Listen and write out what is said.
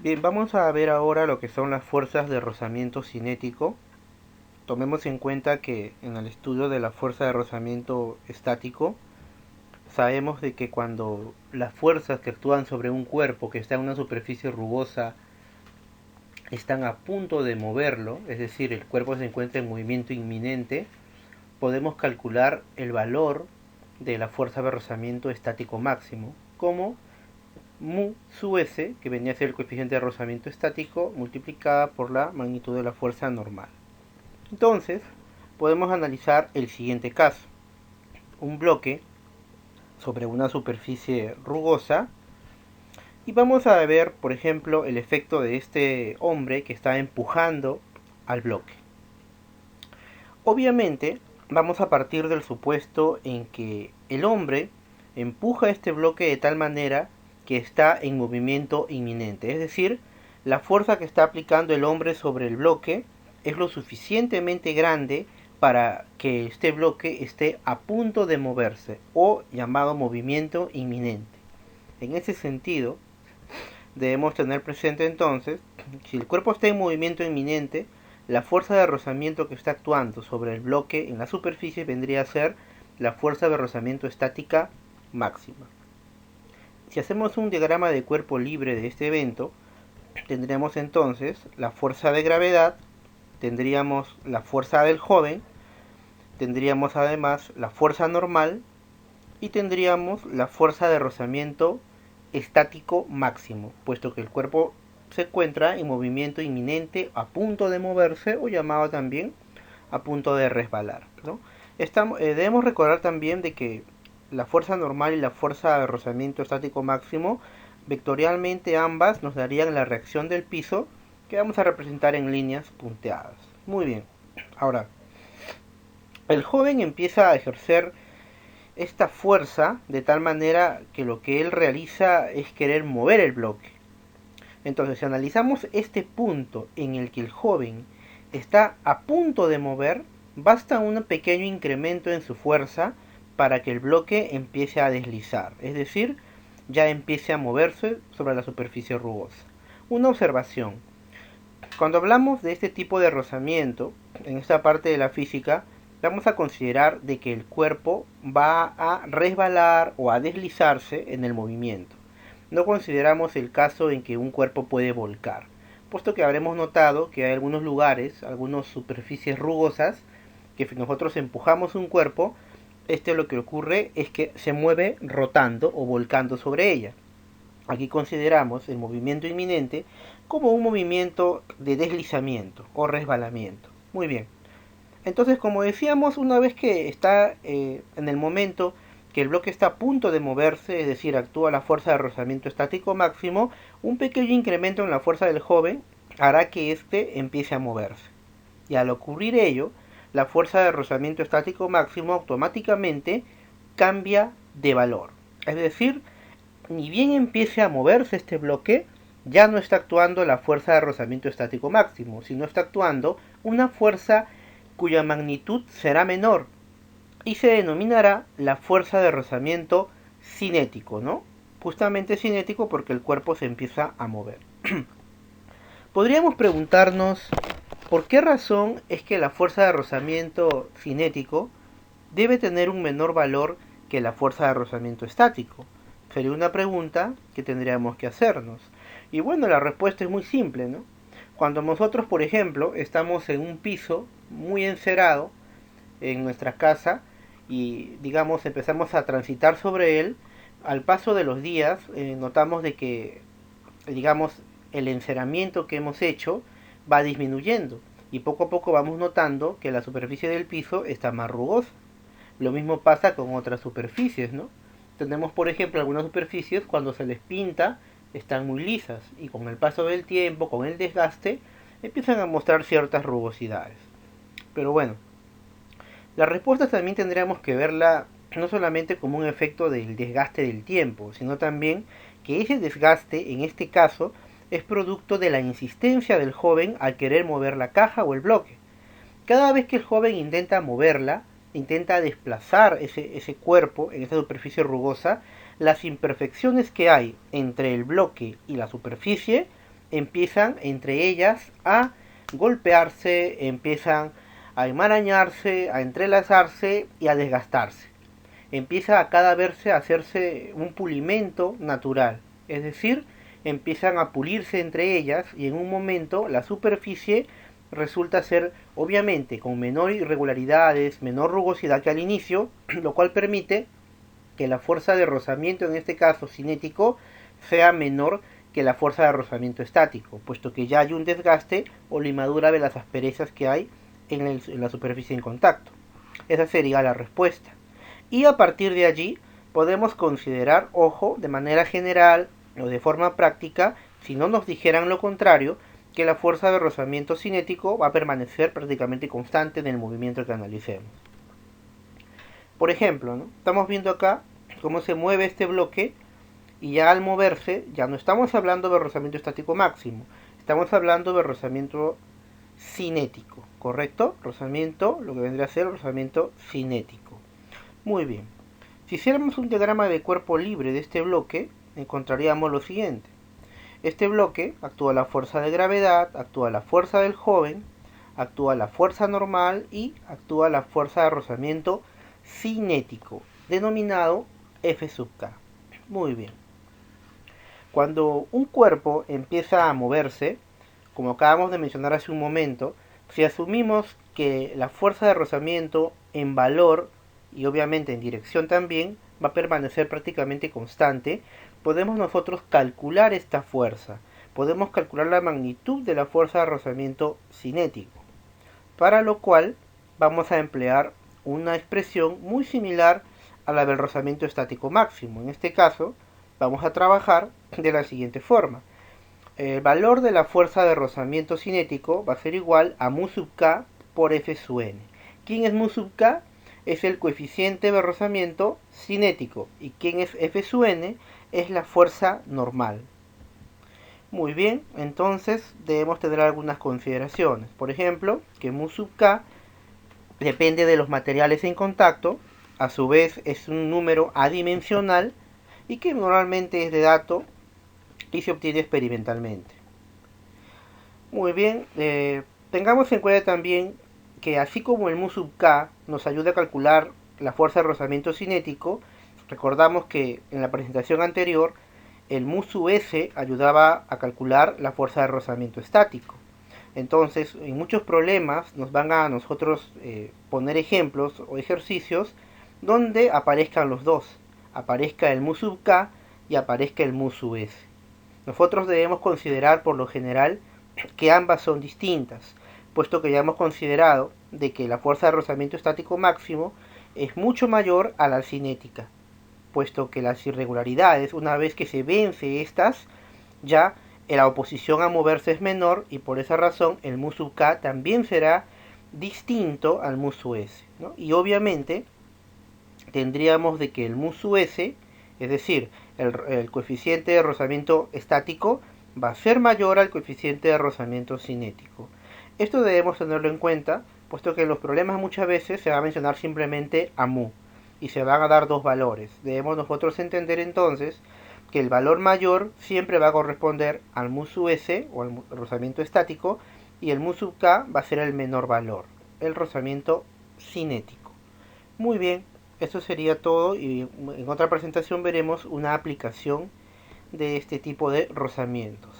Bien, vamos a ver ahora lo que son las fuerzas de rozamiento cinético. Tomemos en cuenta que en el estudio de la fuerza de rozamiento estático, sabemos de que cuando las fuerzas que actúan sobre un cuerpo que está en una superficie rugosa están a punto de moverlo, es decir, el cuerpo se encuentra en movimiento inminente, podemos calcular el valor de la fuerza de rozamiento estático máximo como mu sub s, que venía a ser el coeficiente de rozamiento estático, multiplicada por la magnitud de la fuerza normal. Entonces, podemos analizar el siguiente caso. Un bloque sobre una superficie rugosa y vamos a ver, por ejemplo, el efecto de este hombre que está empujando al bloque. Obviamente, vamos a partir del supuesto en que el hombre empuja este bloque de tal manera que está en movimiento inminente, es decir, la fuerza que está aplicando el hombre sobre el bloque es lo suficientemente grande para que este bloque esté a punto de moverse, o llamado movimiento inminente. En ese sentido, debemos tener presente entonces, si el cuerpo está en movimiento inminente, la fuerza de rozamiento que está actuando sobre el bloque en la superficie vendría a ser la fuerza de rozamiento estática máxima. Si hacemos un diagrama de cuerpo libre de este evento, tendríamos entonces la fuerza de gravedad, tendríamos la fuerza del joven, tendríamos además la fuerza normal y tendríamos la fuerza de rozamiento estático máximo, puesto que el cuerpo se encuentra en movimiento inminente, a punto de moverse o llamado también a punto de resbalar, ¿no? Debemos recordar también de que la fuerza normal y la fuerza de rozamiento estático máximo, vectorialmente ambas nos darían la reacción del piso, que vamos a representar en líneas punteadas. Muy bien, ahora, el joven empieza a ejercer esta fuerza de tal manera que lo que él realiza es querer mover el bloque. Entonces, si analizamos este punto en el que el joven está a punto de mover, basta un pequeño incremento en su fuerza para que el bloque empiece a deslizar, es decir, ya empiece a moverse sobre la superficie rugosa. Una observación: cuando hablamos de este tipo de rozamiento, en esta parte de la física, vamos a considerar de que el cuerpo va a resbalar o a deslizarse en el movimiento. No consideramos el caso en que un cuerpo puede volcar, puesto que habremos notado que hay algunos lugares, algunas superficies rugosas, que si nosotros empujamos un cuerpo, lo que ocurre es que se mueve rotando o volcando sobre ella. Aquí consideramos el movimiento inminente como un movimiento de deslizamiento o resbalamiento. Muy bien. Entonces, como decíamos, una vez que está en el momento que el bloque está a punto de moverse, es decir, actúa la fuerza de rozamiento estático máximo, un pequeño incremento en la fuerza del joven hará que éste empiece a moverse. Y al ocurrir ello, la fuerza de rozamiento estático máximo automáticamente cambia de valor. Es decir, ni bien empiece a moverse este bloque, ya no está actuando la fuerza de rozamiento estático máximo, sino está actuando una fuerza cuya magnitud será menor y se denominará la fuerza de rozamiento cinético, ¿no? Justamente cinético porque el cuerpo se empieza a mover. Podríamos preguntarnos por qué razón es que la fuerza de rozamiento cinético debe tener un menor valor que la fuerza de rozamiento estático. Sería una pregunta que tendríamos que hacernos. Y bueno, la respuesta es muy simple, ¿no? Cuando nosotros, por ejemplo, estamos en un piso muy encerado en nuestra casa y, digamos, empezamos a transitar sobre él, al paso de los días notamos de que, digamos, el enceramiento que hemos hecho va disminuyendo y poco a poco vamos notando que la superficie del piso está más rugosa. Lo mismo pasa con otras superficies, ¿no? Tenemos, por ejemplo, algunas superficies cuando se les pinta están muy lisas y con el paso del tiempo, con el desgaste, empiezan a mostrar ciertas rugosidades. Pero bueno, la respuesta también tendríamos que verla no solamente como un efecto del desgaste del tiempo, sino también que ese desgaste, en este caso, es producto de la insistencia del joven al querer mover la caja o el bloque. Cada vez que el joven intenta moverla, intenta desplazar ese cuerpo en esa superficie rugosa, las imperfecciones que hay entre el bloque y la superficie empiezan entre ellas a golpearse, empiezan a enmarañarse, a entrelazarse y a desgastarse. Empieza a cada verse a hacerse un pulimento natural, es decir, empiezan a pulirse entre ellas y en un momento la superficie resulta ser obviamente con menor irregularidades, menor rugosidad que al inicio, lo cual permite que la fuerza de rozamiento, en este caso cinético, sea menor que la fuerza de rozamiento estático, puesto que ya hay un desgaste o limadura de las asperezas que hay en la superficie en contacto. Esa sería la respuesta. Y a partir de allí podemos considerar, ojo, de manera general o de forma práctica, si no nos dijeran lo contrario, que la fuerza de rozamiento cinético va a permanecer prácticamente constante en el movimiento que analicemos. Por ejemplo, ¿no? Estamos viendo acá cómo se mueve este bloque y ya al moverse ya no estamos hablando de rozamiento estático máximo, estamos hablando de rozamiento cinético, ¿correcto? Rozamiento, lo que vendría a ser rozamiento cinético. Muy bien. Si hiciéramos un diagrama de cuerpo libre de este bloque, encontraríamos lo siguiente. Este bloque actúa la fuerza de gravedad, actúa la fuerza del joven, actúa la fuerza normal y actúa la fuerza de rozamiento cinético, denominado F sub K. Muy bien. Cuando un cuerpo empieza a moverse, como acabamos de mencionar hace un momento, si asumimos que la fuerza de rozamiento en valor y obviamente en dirección también va a permanecer prácticamente constante, podemos nosotros calcular esta fuerza. Podemos calcular la magnitud de la fuerza de rozamiento cinético, para lo cual vamos a emplear una expresión muy similar a la del rozamiento estático máximo. En este caso, vamos a trabajar de la siguiente forma. El valor de la fuerza de rozamiento cinético va a ser igual a mu sub k por F sub n. ¿Quién es mu sub k? Es el coeficiente de rozamiento cinético. ¿Y quién es F sub n? Es la fuerza normal. Muy bien, entonces debemos tener algunas consideraciones. Por ejemplo, que mu sub k depende de los materiales en contacto, a su vez es un número adimensional y que normalmente es de dato y se obtiene experimentalmente. Muy bien, tengamos en cuenta también que así como el mu sub k nos ayuda a calcular la fuerza de rozamiento cinético, recordamos que en la presentación anterior el mu sub s ayudaba a calcular la fuerza de rozamiento estático. Entonces, en muchos problemas nos van a nosotros poner ejemplos o ejercicios donde aparezcan los dos, aparezca el mu sub k y aparezca el mu sub s. Nosotros debemos considerar por lo general que ambas son distintas, puesto que ya hemos considerado de que la fuerza de rozamiento estático máximo es mucho mayor a la cinética, puesto que las irregularidades, una vez que se vence estas, ya la oposición a moverse es menor y por esa razón el mu sub k también será distinto al mu sub s, ¿no? Y obviamente tendríamos de que el mu sub s, es decir, el coeficiente de rozamiento estático, va a ser mayor al coeficiente de rozamiento cinético. Esto debemos tenerlo en cuenta, puesto que en los problemas muchas veces se va a mencionar simplemente a mu y se van a dar dos valores. Debemos nosotros entender entonces que el valor mayor siempre va a corresponder al mu sub s o al rozamiento estático y el mu sub k va a ser el menor valor, el rozamiento cinético. Muy bien, eso sería todo y en otra presentación veremos una aplicación de este tipo de rozamientos.